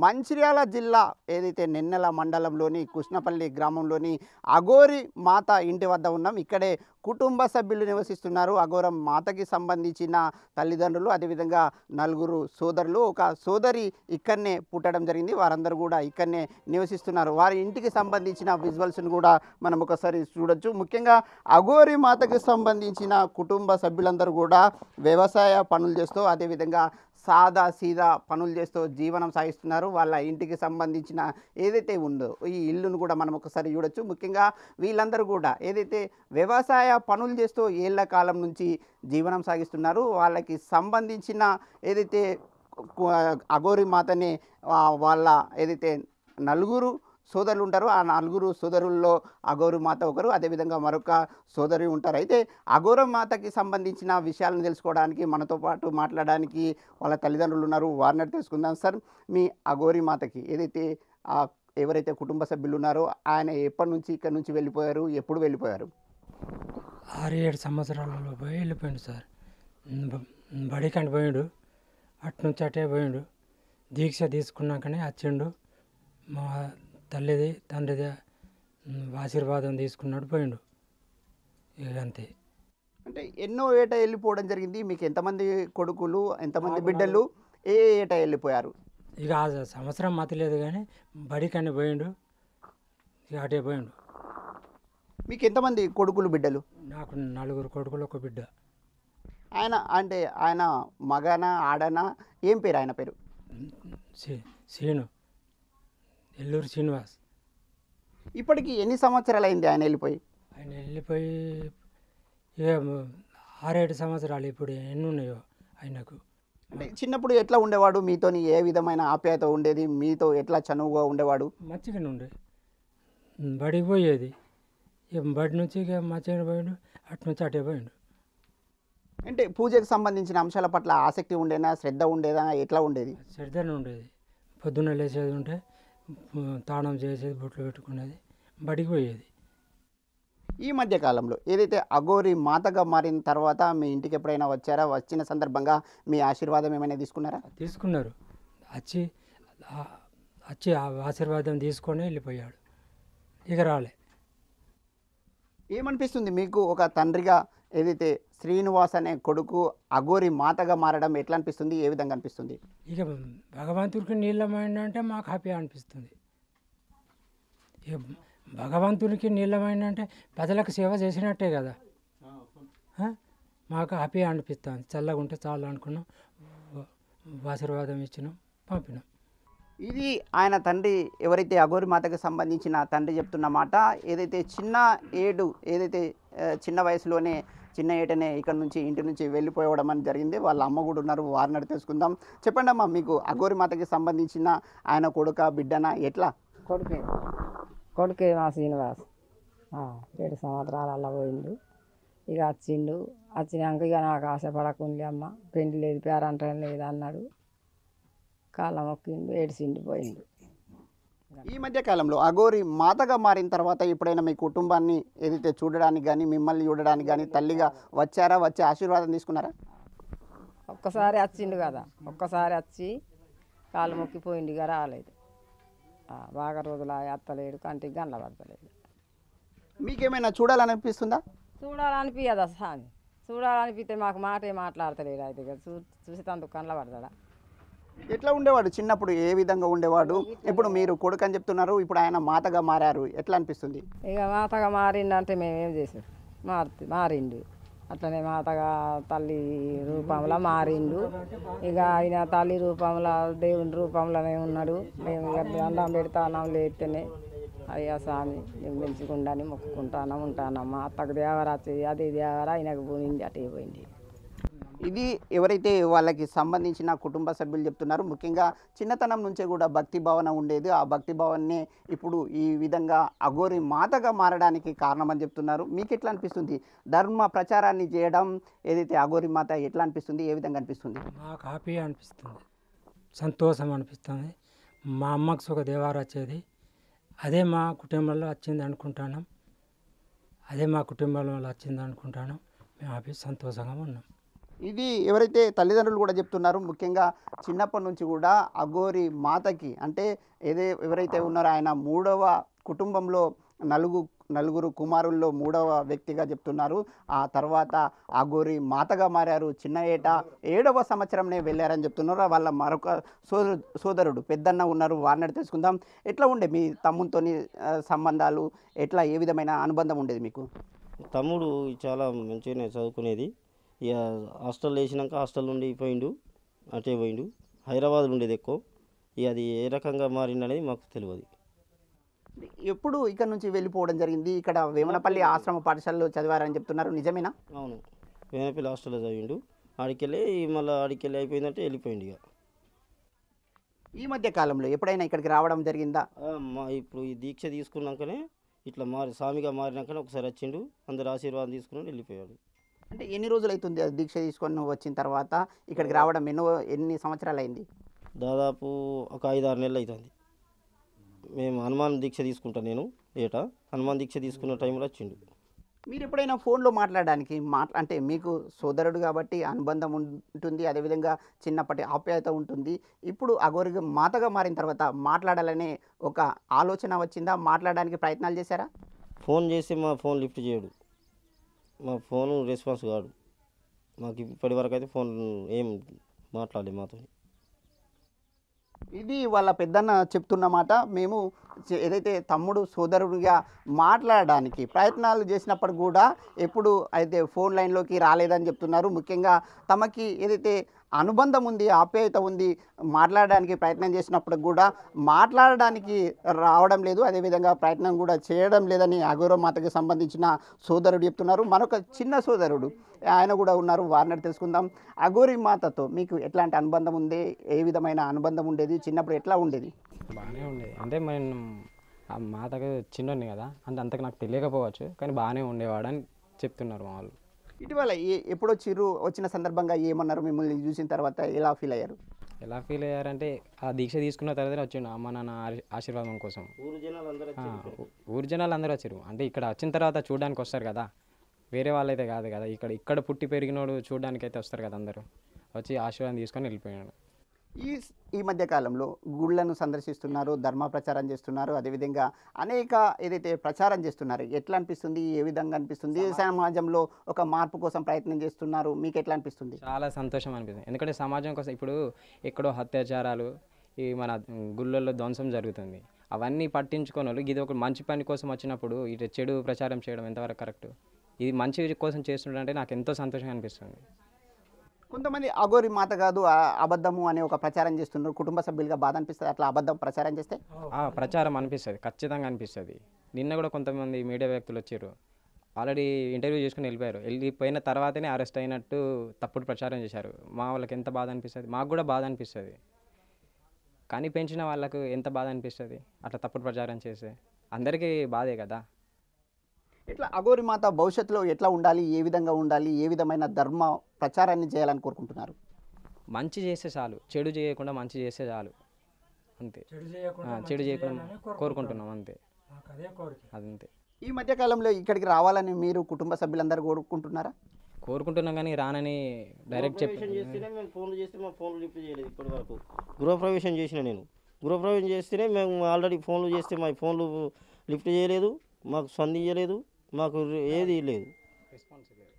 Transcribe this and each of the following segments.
మంచిర్యాల జిల్లా ఏదైతే నెన్నెల మండలంలోని కృష్ణపల్లి గ్రామంలోని అఘోరి మాత ఇంటి వద్ద ఉన్నాం. ఇక్కడే కుటుంబ సభ్యులు నివసిస్తున్నారు. అఘోరం మాతకి సంబంధించిన తల్లిదండ్రులు, అదేవిధంగా నలుగురు సోదరులు, ఒక సోదరి ఇక్కడనే పుట్టడం జరిగింది. వారందరూ కూడా ఇక్కడనే నివసిస్తున్నారు. వారి ఇంటికి సంబంధించిన విజువల్స్ను కూడా మనం ఒకసారి చూడొచ్చు. ముఖ్యంగా అఘోరి మాతకి సంబంధించిన కుటుంబ సభ్యులందరూ కూడా వ్యవసాయ పనులు చేస్తూ, అదేవిధంగా సాదా సీదా పనులు చేస్తూ జీవనం సాగిస్తున్నారు. వాళ్ళ ఇంటికి సంబంధించిన ఏదైతే ఉందో ఈ ఇల్లును కూడా మనం ఒకసారి చూడొచ్చు. ముఖ్యంగా వీళ్ళందరూ కూడా ఏదైతే వ్యవసాయ పనులు చేస్తూ ఏళ్ల కాలం నుంచి జీవనం సాగిస్తున్నారు. వాళ్ళకి సంబంధించిన ఏదైతే అఘోరి మాతని వాళ్ళ ఏదైతే నలుగురు సోదరులు ఉంటారు. ఆ నలుగురు సోదరుల్లో అఘోరి మాత ఒకరు, అదేవిధంగా మరొక సోదరి ఉంటారు. అయితే అఘోరి మాతకి సంబంధించిన విషయాలను తెలుసుకోవడానికి మనతో పాటు మాట్లాడడానికి వాళ్ళ తల్లిదండ్రులు ఉన్నారు. వారిని తెలుసుకుందాం. సార్, మీ అఘోరి మాతకి ఏదైతే ఎవరైతే కుటుంబ సభ్యులు ఉన్నారో ఆయన ఎప్పటి నుంచి ఇక్కడ నుంచి వెళ్ళిపోయారు, ఎప్పుడు వెళ్ళిపోయారు? 6-7 సంవత్సరాలలో పోయి వెళ్ళిపోయిండు సార్. బడికంటే పోయిండు, అట్నుంచి అటే పోయిండు. దీక్ష తీసుకున్నాకనే వచ్చిండు. మా తల్లిది తండ్రిది ఆశీర్వాదం తీసుకున్నాడు, పోయిండు. ఇక అంతే. అంటే ఎన్నో ఏటా వెళ్ళిపోవడం జరిగింది. మీకు ఎంతమంది కొడుకులు, ఎంతమంది బిడ్డలు, ఏ ఏటా వెళ్ళిపోయారు? ఇక ఆ సంవత్సరం మతలేదు కానీ బడికని పోయిండు, ఇక అటే పోయిండు. మీకు ఎంతమంది కొడుకులు, బిడ్డలు? నాకు 4 కొడుకులు, 1 బిడ్డ. ఆయన మగనా, ఆడనా? ఏం పేరు ఆయన పేరు? శ్రీను, ఎల్లూరు శ్రీనివాస్. ఇప్పటికి ఎన్ని సంవత్సరాలు అయింది ఆయన వెళ్ళిపోయి? ఆయన వెళ్ళిపోయి ఇక 6-7 సంవత్సరాలు. ఇప్పుడు ఎన్ని ఉన్నాయో ఆయనకు. అంటే చిన్నప్పుడు ఎట్లా ఉండేవాడు? మీతోని ఏ విధమైన ఆప్యాయత ఉండేది? మీతో ఎట్లా చనువుగా ఉండేవాడు? మంచిగానే ఉండే. బడికి పోయేది, ఇక బడి నుంచి ఇక మంచిగానే పోయిండు, అటు నుంచి అటే పోయిండు. అంటే పూజకు సంబంధించిన అంశాల పట్ల ఆసక్తి ఉండేనా, శ్రద్ధ ఉండేదా, ఎట్లా ఉండేది? శ్రద్ధనే ఉండేది. పొద్దున్న లేచేది ఉంటే తాళం చేసేది, బొట్లు పెట్టుకునేది, బడికి పోయేది. ఈ మధ్య కాలంలో ఏదైతే అఘోరి మాతగా మారిన తర్వాత మీ ఇంటికి ఎప్పుడైనా వచ్చారా? వచ్చిన సందర్భంగా మీ ఆశీర్వాదం ఏమైనా తీసుకున్నారా? తీసుకున్నారు. వచ్చి ఆ ఆశీర్వాదం తీసుకొని వెళ్ళిపోయాడు, ఇక రాలే. ఏమనిపిస్తుంది మీకు ఒక తండ్రిగా? ఏదైతే శ్రీనివాస్ అనే కొడుకు అఘోరి మాతగా మారడం ఎట్లా అనిపిస్తుంది? ఏ విధంగా అనిపిస్తుంది? ఇక భగవంతుడికి నీళ్ళమైందంటే మాకు హ్యాపీ అనిపిస్తుంది. ఇక భగవంతునికి నీళ్ళమైందంటే ప్రజలకు సేవ చేసినట్టే కదా, మాకు హ్యాపీ అనిపిస్తుంది. చల్లగా ఉంటే చాలు అనుకున్నాం, ఆశీర్వాదం ఇచ్చినాం, పంపినాం. ఇది ఆయన తండ్రి, ఎవరైతే అఘోరి మాతకు సంబంధించిన తండ్రి చెప్తున్న మాట. ఏదైతే చిన్న వయసులోనే, చిన్న ఏటనే ఇక్కడ నుంచి ఇంటి నుంచి వెళ్ళిపోవడం అని జరిగింది. వాళ్ళ అమ్మ కూడా ఉన్నారు, వారిని తెలుసుకుందాం. చెప్పండి అమ్మా, మీకు అఘోరి మాతకి సంబంధించిన ఆయన కొడుక, బిడ్డనా, ఎట్లా? కొడుకే మా శ్రీనివాస్ 7 సంవత్సరాలు అలా పోయిండు. ఇక వచ్చినాక ఇక నాకు ఆశపడకుంది అమ్మ, పెండి లేదు, పేరంటం లేదు అన్నాడు. కాళ్ళ మొక్కిండు, ఏడిసిండి పోయిండు. ఈ మధ్య కాలంలో అఘోరి మాతగా మారిన తర్వాత ఎప్పుడైనా మీ కుటుంబాన్ని ఏదైతే చూడడానికి కానీ, మిమ్మల్ని చూడడానికి కానీ తల్లిగా వచ్చారా? వచ్చి ఆశీర్వాదం తీసుకున్నారా? ఒక్కసారి వచ్చిండు కదా, ఒక్కసారి వచ్చి కాళ్ళు మొక్కిపోయిండు, ఇక రాలేదు. బాగా రోజులు ఎత్తలేడు, కంటికి గండ్ల పడతలేడు. మీకేమైనా చూడాలనిపిస్తుందా? చూడాలనిపించదా స్వామి? చూడాలనిపిస్తే మాకు మాటే మాట్లాడతలేడు. అయితే ఇక చూసేటందుకు కండ్ల పడతాడా? ఎట్లా ఉండేవాడు చిన్నప్పుడు? ఏ విధంగా ఉండేవాడు? ఇప్పుడు మీరు కొడుకు అని చెప్తున్నారు, ఇప్పుడు ఆయన మాతగా మారారు, ఎట్లా అనిపిస్తుంది? ఇక మాతగా మారిండంటే మేమేం చేసాం, మారిండు. అట్లనే మాతగా తల్లి రూపంలో మారిండు. ఇక ఆయన తల్లి రూపంలో, దేవుని రూపంలోనే ఉన్నాడు. మేము ఇక దండం పెడతానం, లేస్తేనే అయ్యా స్వామి మేము మంచిగుండని మొక్కుకుంటాను, ఉంటానమ్మా. అత్తకు దేవర వచ్చేది, అదే దేవర ఆయనకు పోయింది, అటే పోయింది. ఇది ఎవరైతే వాళ్ళకి సంబంధించిన కుటుంబ సభ్యులు చెప్తున్నారు. ముఖ్యంగా చిన్నతనం నుంచే కూడా భక్తి భావన ఉండేది. ఆ భక్తి భావనే ఇప్పుడు ఈ విధంగా అఘోరి మాతగా మారడానికి కారణమని చెప్తున్నారు. మీకు ఎట్లా అనిపిస్తుంది? ధర్మ ప్రచారాన్ని చేయడం ఏదైతే అఘోరి మాత ఎట్లా అనిపిస్తుంది? ఏ విధంగా అనిపిస్తుంది? మాకు హ్యాపీ అనిపిస్తుంది, సంతోషం అనిపిస్తుంది. మా అమ్మకు సుఖ దేవారు వచ్చేది, అదే మా కుటుంబంలో వచ్చింది అనుకుంటాను. మేము హ్యాపీ సంతోషంగా ఉన్నాం. ఇది ఎవరైతే తల్లిదండ్రులు కూడా చెప్తున్నారు, ముఖ్యంగా చిన్నప్పటి నుంచి కూడా అఘోరి మాతకి అంటే ఎవరైతే ఉన్నారో ఆయన మూడవ కుటుంబంలో నలుగురు కుమారుల్లో మూడవ వ్యక్తిగా చెప్తున్నారు. ఆ తర్వాత అఘోరి మాతగా మారారు. చిన్న ఏట 7వ సంవత్సరంనే వెళ్ళారని చెప్తున్నారు. వాళ్ళ మరొక సోదరుడు పెద్దన్న ఉన్నారు, వారిని తెలుసుకుందాం. ఎట్లా ఉండే మీ తమ్మునితోని సంబంధాలు, ఎట్లా ఏ విధమైన అనుబంధం ఉండేది మీకు? తమ్ముడు చాలా మంచిగానే చదువుకునేది. ఇక హాస్టల్ వేసినాక హాస్టల్ నుండి పోయిండు, అటే పోయిండు. హైదరాబాద్లో ఉండేది ఎక్కువ. ఇక అది ఏ రకంగా మారిందనేది మాకు తెలియదు. ఎప్పుడు ఇక్కడ నుంచి వెళ్ళిపోవడం జరిగింది? ఇక్కడ వేమనపల్లి ఆశ్రమ పాఠశాలలో చదివారని చెప్తున్నారు, నిజమేనా? అవును, వేనపల్లి హాస్టల్లో చదివిండు. ఆడికెళ్ళి మళ్ళీ ఆడికెళ్ళి అయిపోయిందంటే వెళ్ళిపోయిండు. ఇక ఈ మధ్య కాలంలో ఎప్పుడైనా ఇక్కడికి రావడం జరిగిందా? ఇప్పుడు ఈ దీక్ష తీసుకున్నాకనే ఇట్లా స్వామిగా మారినాకనే ఒకసారి వచ్చిండు, అందరు ఆశీర్వాదం తీసుకుని వెళ్ళిపోయాడు. అంటే ఎన్ని రోజులు అవుతుంది ఆ దీక్ష తీసుకొని వచ్చిన తర్వాత ఇక్కడికి రావడం? ఎన్ని సంవత్సరాలు అయింది? దాదాపు ఒక 5-6 నెలలు అవుతుంది. మేము హనుమాన్ దీక్ష తీసుకుంటాను నేను ఏటా. హనుమాన్ దీక్ష తీసుకున్న టైంలో వచ్చిండు. మీరు ఎప్పుడైనా ఫోన్లో మాట్లాడడానికి అంటే మీకు సోదరుడు కాబట్టి అనుబంధం ఉంటుంది, అదేవిధంగా చిన్నప్పటి ఆప్యాయత ఉంటుంది. ఇప్పుడు అఘోరి మాతగా మారిన తర్వాత మాట్లాడాలనే ఒక ఆలోచన వచ్చిందా? మాట్లాడడానికి ప్రయత్నాలు చేశారా? ఫోన్ చేస్తే మా ఫోన్ లిఫ్ట్ చేయడు, మా ఫోను రెస్పాన్స్ కాడు. మాకు ఇప్పటి వరకు అయితే ఫోన్ ఏం మాట్లాడలేదు మాతో. ఇది వాళ్ళ పెద్దన్న చెప్తున్నమాట. మేము ఏదైతే తమ్ముడు సోదరుడిగా మాట్లాడడానికి ప్రయత్నాలు చేసినప్పుడు కూడా ఎప్పుడు అయితే ఫోన్ లైన్లోకి రాలేదని చెప్తున్నారు. ముఖ్యంగా తమకి ఏదైతే అనుబంధం ఉంది, ఆప్యాయత ఉంది, మాట్లాడడానికి ప్రయత్నం చేసినప్పుడు కూడా మాట్లాడడానికి రావడం లేదు, అదేవిధంగా ప్రయత్నం కూడా చేయడం లేదని అఘోర మాతకి సంబంధించిన సోదరుడు చెప్తున్నారు. మరొక చిన్న సోదరుడు ఆయన కూడా ఉన్నారు, వారిని తెలుసుకుందాం. అఘోరి మాతతో మీకు ఎట్లాంటి అనుబంధం ఉంది? ఏ విధమైన అనుబంధం ఉండేది? చిన్నప్పుడు ఎట్లా ఉండేది? బాగానే ఉండేది. అంటే నేను ఆ మాతకు చిన్నోడిని కదా, అంటే అంతకు నాకు తెలియకపోవచ్చు, కానీ బాగానే ఉండేవాడు అని చెప్తున్నారు మా వాళ్ళు. ఇటీవల ఎప్పుడో వచ్చిన సందర్భంగా ఏమన్నారు? మిమ్మల్ని చూసిన తర్వాత ఎలా ఫీల్ అయ్యారు? ఎలా ఫీల్ అయ్యారంటే ఆ దీక్ష తీసుకున్న తర్వాతనే వచ్చిండు అమ్మ నాన్న ఆశీర్వాదం కోసం. ఊరి జనాలు అందరూ వచ్చారు. అంటే ఇక్కడ వచ్చిన తర్వాత చూడడానికి వస్తారు కదా, వేరే వాళ్ళైతే కాదు కదా. ఇక్కడ పుట్టి పెరిగినోడు చూడడానికి అయితే వస్తారు కదా, అందరూ వచ్చి ఆశీర్వాదం తీసుకొని వెళ్ళిపోయాడు. ఈ మధ్య కాలంలో గుళ్ళను సందర్శిస్తున్నారు, ధర్మ ప్రచారం చేస్తున్నారు, అదేవిధంగా అనేక ఏదైతే ప్రచారం చేస్తున్నారు, ఎట్లా అనిపిస్తుంది? ఏ విధంగా అనిపిస్తుంది? సమాజంలో ఒక మార్పు కోసం ప్రయత్నం చేస్తున్నారు, మీకు ఎట్లా అనిపిస్తుంది? చాలా సంతోషం అనిపిస్తుంది. ఎందుకంటే సమాజం కోసం ఇప్పుడు ఎక్కడో అత్యాచారాలు, ఈ మన గుళ్ళల్లో ధ్వంసం జరుగుతుంది, అవన్నీ పట్టించుకోని వాళ్ళు ఇది ఒక మంచి పని కోసం వచ్చినప్పుడు ఇటు చెడు ప్రచారం చేయడం ఎంతవరకు కరెక్ట్? ఇది మంచి కోసం చేస్తుంటే నాకు ఎంతో సంతోషంగా అనిపిస్తుంది. కొంతమంది అఘోరి మాత కాదు అబద్ధము అనే ఒక ప్రచారం చేస్తున్నారు, కుటుంబ సభ్యులుగా బాధ అనిపిస్తుంది అట్లా అబద్ధం ప్రచారం చేస్తే? ప్రచారం అనిపిస్తుంది, ఖచ్చితంగా అనిపిస్తుంది. నిన్న కూడా కొంతమంది మీడియా వ్యక్తులు వచ్చారు, ఆల్రెడీ ఇంటర్వ్యూ చేసుకుని వెళ్ళిపోయిన తర్వాతనే అరెస్ట్ అయినట్టు తప్పుడు ప్రచారం చేశారు. మా వాళ్ళకి ఎంత బాధ అనిపిస్తుంది, మాకు కూడా బాధ అనిపిస్తుంది. కానీ పెంచిన వాళ్ళకు ఎంత బాధ అనిపిస్తుంది అట్లా తప్పుడు ప్రచారం చేస్తే? అందరికీ బాధే కదా. ఇట్లా అఘోరి మాత భవిష్యత్తులో ఎట్లా ఉండాలి, ఏ విధంగా ఉండాలి, ఏ విధమైన ధర్మ ప్రచారాన్ని చేయాలని కోరుకుంటున్నారు? మంచి చేస్తే చాలు, చెడు చేయకుండా మంచి చేస్తే చాలు, అంతే. చెడు చేయకుండా కోరుకుంటున్నాం, అంతే. అదంతే. ఈ మధ్యకాలంలో ఇక్కడికి రావాలని మీరు కుటుంబ సభ్యులందరూ కోరుకుంటున్నారా? కోరుకుంటున్నాం, కానీ రానని డైరెక్ట్ చేస్తేనే మేము ఫోన్లు చేస్తే మా ఫోన్లు లిఫ్ట్ చేయలేదు ఇప్పటి వరకు. గృహప్రవేశం చేసిన నేను, గృహప్రవేశం చేస్తేనే మేము ఆల్రెడీ ఫోన్లు చేస్తే మా ఫోన్లు లిఫ్ట్ చేయలేదు, మాకు స్పందించలేదు, మాకు ఏది లేదు.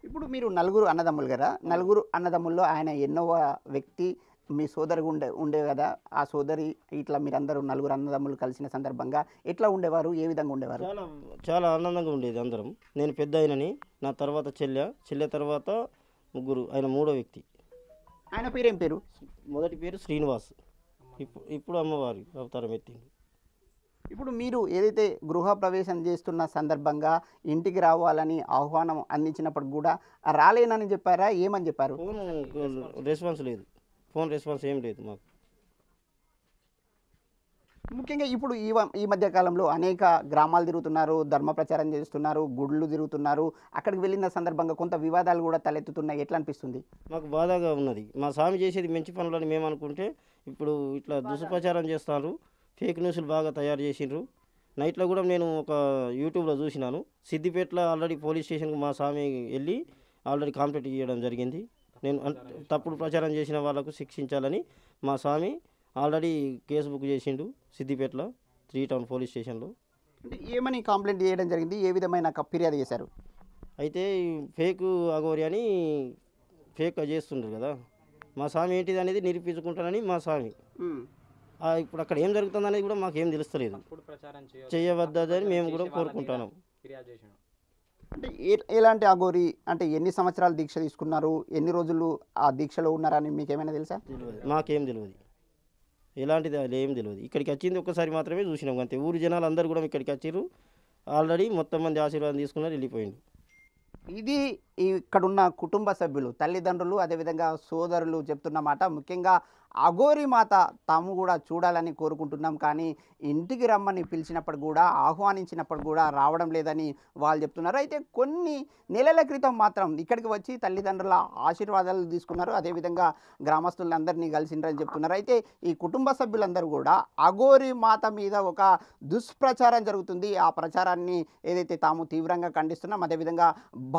ఇప్పుడు మీరు నలుగురు అన్నదమ్ములు కదా, నలుగురు అన్నదమ్ముల్లో ఆయన ఎన్నోవ వ్యక్తి మీ సోదరి ఉండే కదా, ఆ సోదరి ఇట్లా మీరందరూ నలుగురు అన్నదమ్ములు కలిసిన సందర్భంగా ఎట్లా ఉండేవారు, ఏ విధంగా ఉండేవారు? చాలా ఆనందంగా ఉండేది అందరం. నేను పెద్ద అయినని, నా తర్వాత చెల్లె తర్వాత ముగ్గురు, ఆయన మూడో వ్యక్తి. ఆయన పేరు ఏం పేరు? మొదటి పేరు శ్రీనివాస్, ఇప్పుడు అమ్మవారి అవతారం ఎత్తింది. ఇప్పుడు మీరు ఏదైతే గృహప్రవేశం చేస్తున్న సందర్భంగా ఇంటికి రావాలని ఆహ్వానం అందించినప్పుడు కూడా రాలేనని చెప్పారా, ఏమని చెప్పారు? ఫోన్ రెస్పాన్స్ లేదు, ఫోన్ రెస్పాన్స్ ఏం లేదు మాకు. ముఖ్యంగా ఇప్పుడు ఈ మధ్య కాలంలో అనేక గ్రామాలు తిరుగుతున్నారు, ధర్మ ప్రచారం చేస్తున్నారు, గుళ్ళు తిరుగుతున్నారు, అక్కడికి వెళ్ళిన సందర్భంగా కొంత వివాదాలు కూడా తలెత్తుతున్నాయి, ఎట్లా అనిపిస్తుంది? మాకు బాధగా ఉన్నది. మా స్వామి చేసేది మంచి పనులని మేము అనుకుంటే ఇప్పుడు ఇట్లా దుష్ప్రచారం చేస్తారు, ఫేక్ న్యూస్లు బాగా తయారు చేసిండ్రు. నైట్లో కూడా నేను ఒక యూట్యూబ్లో చూసినాను, సిద్దిపేటలో ఆల్రెడీ పోలీస్ స్టేషన్కి మా స్వామి వెళ్ళి ఆల్రెడీ కంప్లైంట్ ఇవ్వడం జరిగింది. నేను తప్పుడు ప్రచారం చేసిన వాళ్ళకు శిక్షించాలని మా స్వామి ఆల్రెడీ కేసు బుక్ చేసిండు సిద్దిపేటలో 3 టౌన్ పోలీస్ స్టేషన్లో. అంటే ఏమని కంప్లైంట్ చేయడం జరిగింది, ఏ విధమైన ఫిర్యాదు చేశారు? అయితే ఈ ఫేక్ అఘోరి అని ఫేక్ చేస్తుండ్రు కదా, మా స్వామి ఏంటిది అనేది నిరూపించుకుంటానని మా స్వామి. ఇప్పుడు అక్కడ ఏం జరుగుతుంది అనేది కూడా మాకేం తెలుస్తలేదు. చేయవద్దని మేము కూడా కోరుకుంటున్నాం. అంటే ఎలాంటి అఘోరి, అంటే ఎన్ని సంవత్సరాలు దీక్ష తీసుకున్నారు, ఎన్ని రోజులు ఆ దీక్షలో ఉన్నారని మీకు ఏమైనా తెలుసా? మాకేం తెలియదు, ఎలాంటిది అది ఏం తెలియదు. ఇక్కడికి వచ్చింది ఒక్కసారి మాత్రమే చూసినాం అంతే. ఊరు జనాలు అందరూ కూడా ఇక్కడికి వచ్చారు, ఆల్రెడీ మొత్తం మంది ఆశీర్వాదం తీసుకున్నారు, వెళ్ళిపోయింది. ఇది ఇక్కడున్న కుటుంబ సభ్యులు, తల్లిదండ్రులు, అదేవిధంగా సోదరులు చెప్తున్న మాట. ముఖ్యంగా అఘోరి మాత తాము కూడా చూడాలని కోరుకుంటున్నాం, కానీ ఇంటికి రమ్మని పిలిచినప్పుడు కూడా, ఆహ్వానించినప్పుడు కూడా రావడం లేదని వాళ్ళు చెప్తున్నారు. అయితే కొన్ని నెలల క్రితం మాత్రం ఇక్కడికి వచ్చి తల్లిదండ్రుల ఆశీర్వాదాలు తీసుకున్నారు, అదేవిధంగా గ్రామస్తులందరినీ కలిసిండ్రని చెప్తున్నారు. అయితే ఈ కుటుంబ సభ్యులందరూ కూడా అఘోరి మాత మీద ఒక దుష్ప్రచారం జరుగుతుంది, ఆ ప్రచారాన్ని ఏదైతే తాము తీవ్రంగా ఖండిస్తున్నాం, అదేవిధంగా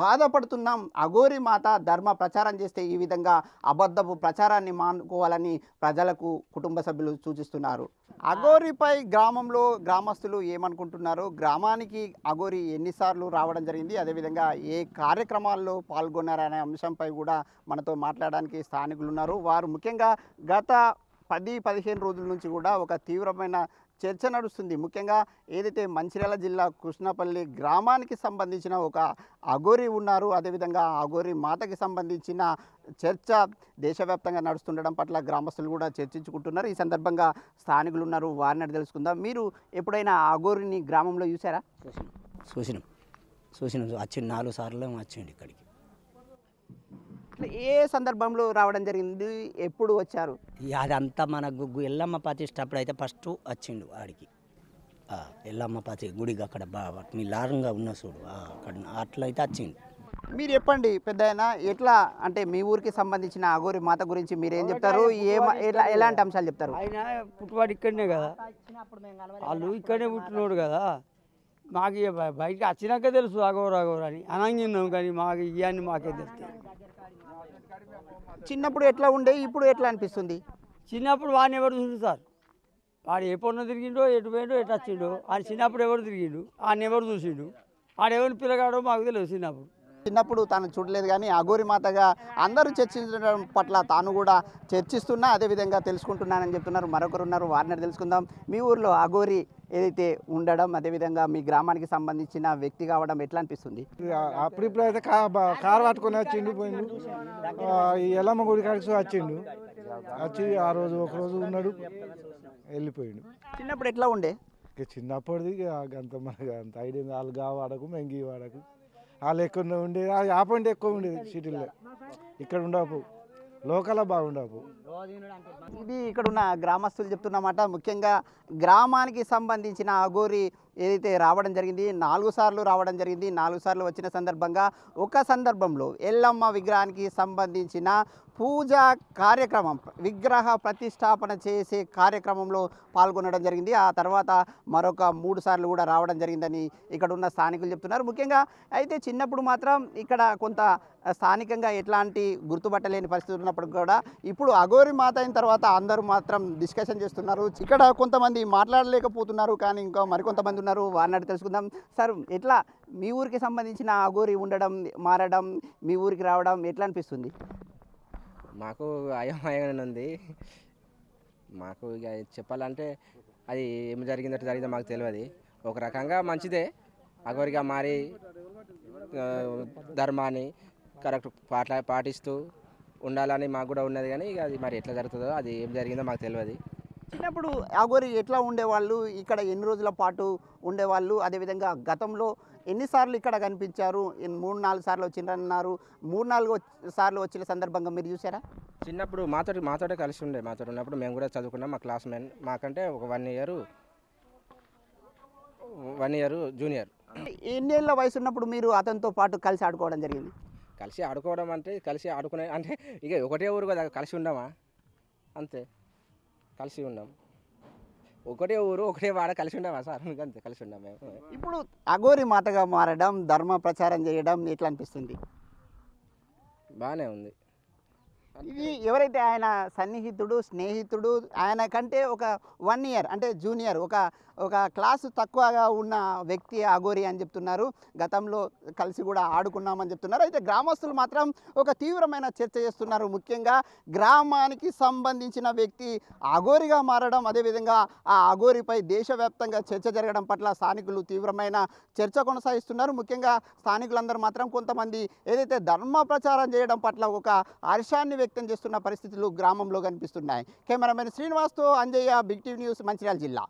బాధపడుతున్నాం. అఘోరి మాత ధర్మ ప్రచారం చేస్తే ఈ విధంగా అబద్ధపు ప్రచారాన్ని మానుకోవాలని ప్రజలకు కుటుంబ సభ్యులు సూచిస్తున్నారు. అఘోరిపై గ్రామంలో గ్రామస్తులు ఏమనుకుంటున్నారు, గ్రామానికి అఘోరి ఎన్నిసార్లు రావడం జరిగింది, అదేవిధంగా ఏ కార్యక్రమాల్లో పాల్గొన్నారనే అంశంపై కూడా మనతో మాట్లాడడానికి స్థానికులు ఉన్నారు. వారు ముఖ్యంగా గత 10-15 రోజుల నుంచి కూడా ఒక తీవ్రమైన చర్చ నడుస్తుంది. ముఖ్యంగా ఏదైతే మంచిర్యాల జిల్లా కృష్ణపల్లి గ్రామానికి సంబంధించిన ఒక అఘోరి ఉన్నారు, అదేవిధంగా అఘోరి మాతకి సంబంధించిన చర్చ దేశవ్యాప్తంగా నడుస్తుండడం పట్ల గ్రామస్తులు కూడా చర్చించుకుంటున్నారు. ఈ సందర్భంగా స్థానికులు ఉన్నారు, వారిని అడిగి తెలుసుకుందాం. మీరు ఎప్పుడైనా అఘోరిని గ్రామంలో చూసారా? చూసినాం వచ్చి 4 సార్లు వచ్చిండు ఇక్కడికి. ఏ సందర్భంలో రావడం జరిగింది, ఎప్పుడు వచ్చారు? అదంతా మన ఎల్లమ్మ ప్రతిష్ట అప్పుడైతే ఫస్ట్ వచ్చిండు ఆడికి. ఎల్లమ్మ ప్రతి గుడికి అక్కడ మీ లారంగా ఉన్న చూడు అక్కడ అట్లయితే వచ్చిండు. మీరు చెప్పండి పెద్దయినా, ఎట్లా అంటే మీ ఊరికి సంబంధించిన అఘోరి మాత గురించి మీరు ఏం చెప్తారు, ఎలాంటి అంశాలు చెప్తారు? ఆయన పుట్టువాడు ఇక్కడనే కదా, వాళ్ళు ఇక్కడనే పుట్టినోడు కదా. మాకు బయటికి వచ్చినాక తెలుసు అఘోర అని అనంగిన్నాం, కానీ మాకు ఇవన్నీ మాకే తెలుస్తాయి. చిన్నప్పుడు ఎట్లా ఉండే, ఇప్పుడు ఎట్లా అనిపిస్తుంది? చిన్నప్పుడు వాడిని ఎవరు చూస్తారు, వాడు ఏ పొన్న తిరిగిండో, ఎటు పోయిండో, ఎటు వచ్చిండో. ఆయన చిన్నప్పుడు ఎవరు తిరిగిండు, ఆయన ఎవరు చూసిండు, ఆడెవరిని పిల్లగాడో మాకు తెలియదు. చిన్నప్పుడు తాను చూడలేదు, కానీ అఘోరి మాతగా అందరూ చర్చించడం పట్ల తాను కూడా చర్చిస్తున్నా, అదేవిధంగా తెలుసుకుంటున్నానని చెప్తున్నారు. మరొకరు ఉన్నారు, వారిని తెలుసుకుందాం. మీ ఊర్లో అఘోరి ఏదైతే ఉండడం, అదేవిధంగా మీ గ్రామానికి సంబంధించిన వ్యక్తి కావడం ఎట్లా అనిపిస్తుంది? అప్పుడు అయితే కారు పట్టుకొని వచ్చిండు, పోయిండు. ఈ ఎల్లమ్మ గుడి కాడికి వచ్చిండు, వచ్చి ఆ రోజు ఒకరోజు ఉన్నాడు, వెళ్ళిపోయిండు. చిన్నప్పుడు ఎట్లా ఉండే? చిన్నప్పటిది అంత మనకు అంత ఐడియా, వాళ్ళు వాడకు మెంగి వాడకు, వాళ్ళు ఎక్కువ ఉండేది, ఆపండి ఎక్కువ ఉండేది సిటీలో. ఇక్కడ ఉండవు, లోకల్ బాగుండవు. ఇది ఇక్కడ ఉన్న గ్రామస్తులు చెప్తున్నమాట. ముఖ్యంగా గ్రామానికి సంబంధించిన అఘోరి ఏదైతే రావడం జరిగింది, 4 సార్లు రావడం జరిగింది. 4 సార్లు వచ్చిన సందర్భంగా ఒక సందర్భంలో ఎల్లమ్మ విగ్రహానికి సంబంధించిన పూజా కార్యక్రమం, విగ్రహ ప్రతిష్టాపన చేసే కార్యక్రమంలో పాల్గొనడం జరిగింది. ఆ తర్వాత మరొక 3 సార్లు కూడా రావడం జరిగిందని ఇక్కడ ఉన్న స్థానికులు చెప్తున్నారు. ముఖ్యంగా అయితే చిన్నప్పుడు మాత్రం ఇక్కడ కొంత స్థానికంగా ఎట్లాంటి గుర్తుపట్టలేని పరిస్థితి ఉన్నప్పుడు కూడా ఇప్పుడు అఘోరి మాత అయిన తర్వాత అందరూ మాత్రం డిస్కషన్ చేస్తున్నారు. ఇక్కడ కొంతమంది మాట్లాడలేకపోతున్నారు, కానీ ఇంకా మరికొంతమంది ఉన్నారు, వారిని తెలుసుకుందాం. సార్, ఎట్లా మీ ఊరికి సంబంధించిన అఘోరి ఉండడం, మారడం, మీ ఊరికి రావడం ఎట్లా అనిపిస్తుంది? మాకు అయోమయంగానే ఉంది. మాకు ఇక చెప్పాలంటే అది ఏం జరిగిందో మాకు తెలియదు. ఒక రకంగా మంచిదే, అఘోరిగా మారి ధర్మాన్ని కరెక్ట్ పాటిస్తూ ఉండాలని మాకు కూడా ఉన్నది. కానీ ఇక అది మరి ఎట్లా జరుగుతుందో, అది ఏం జరిగిందో మాకు తెలియదు. చిన్నప్పుడు అఘోరి ఎట్లా ఉండేవాళ్ళు, ఇక్కడ ఎన్ని రోజుల పాటు ఉండేవాళ్ళు, అదేవిధంగా గతంలో ఎన్నిసార్లు ఇక్కడ కనిపించారు? 3-4 సార్లు వచ్చిండ్రన్నారు. 3-4 సార్లు వచ్చిన సందర్భంగా మీరు చూసారా? చిన్నప్పుడు మాతోటే కలిసి ఉండే, మాతో ఉన్నప్పుడు మేము కూడా చదువుకున్నాం. మా క్లాస్ మెన్ మాకంటే ఒక 1 ఇయర్ జూనియర్. ఎన్నేళ్ళ వయసు ఉన్నప్పుడు మీరు అతనితో పాటు కలిసి ఆడుకోవడం జరిగింది? కలిసి ఆడుకోవడం అంటే కలిసి ఆడుకునే అంటే ఇక ఒకటే ఊరు కదా, కలిసి ఉండమా, అంతే కలిసి ఉన్నాం. ఒకటే ఊరు ఒకటే వాడ, కలిసి ఉండమా సార్? అంతే కలిసి ఉన్నాం మేము. ఇప్పుడు అఘోరి మాతగా మారడం, ధర్మ ప్రచారం చేయడం ఎట్లా అనిపిస్తుంది? బాగానే ఉంది. ఇది ఎవరైతే ఆయన సన్నిహితుడు స్నేహితుడు ఆయన కంటే ఒక 1 ఇయర్ అంటే జూనియర్ ఒక క్లాసు తక్కువగా ఉన్న వ్యక్తి అఘోరి అని చెప్తున్నారు. గతంలో కలిసి కూడా ఆడుకున్నామని చెప్తున్నారు. అయితే గ్రామస్తులు మాత్రం ఒక తీవ్రమైన చర్చ చేస్తున్నారు. ముఖ్యంగా గ్రామానికి సంబంధించిన వ్యక్తి అఘోరిగా మారడం, అదేవిధంగా ఆ అఘోరిపై దేశవ్యాప్తంగా చర్చ జరగడం పట్ల స్థానికులు తీవ్రమైన చర్చ కొనసాగిస్తున్నారు. ముఖ్యంగా స్థానికులందరూ మాత్రం కొంతమంది ఏదైతే ధర్మ ప్రచారం చేయడం పట్ల ఒక హర్షాన్ని వ్యక్తం చేస్తున్న పరిస్థితులు గ్రామంలో కనిపిస్తున్నాయి. కెమెరామెన్ శ్రీనివాస్తో Anjaiah, big TV news, Mancherial జిల్లా.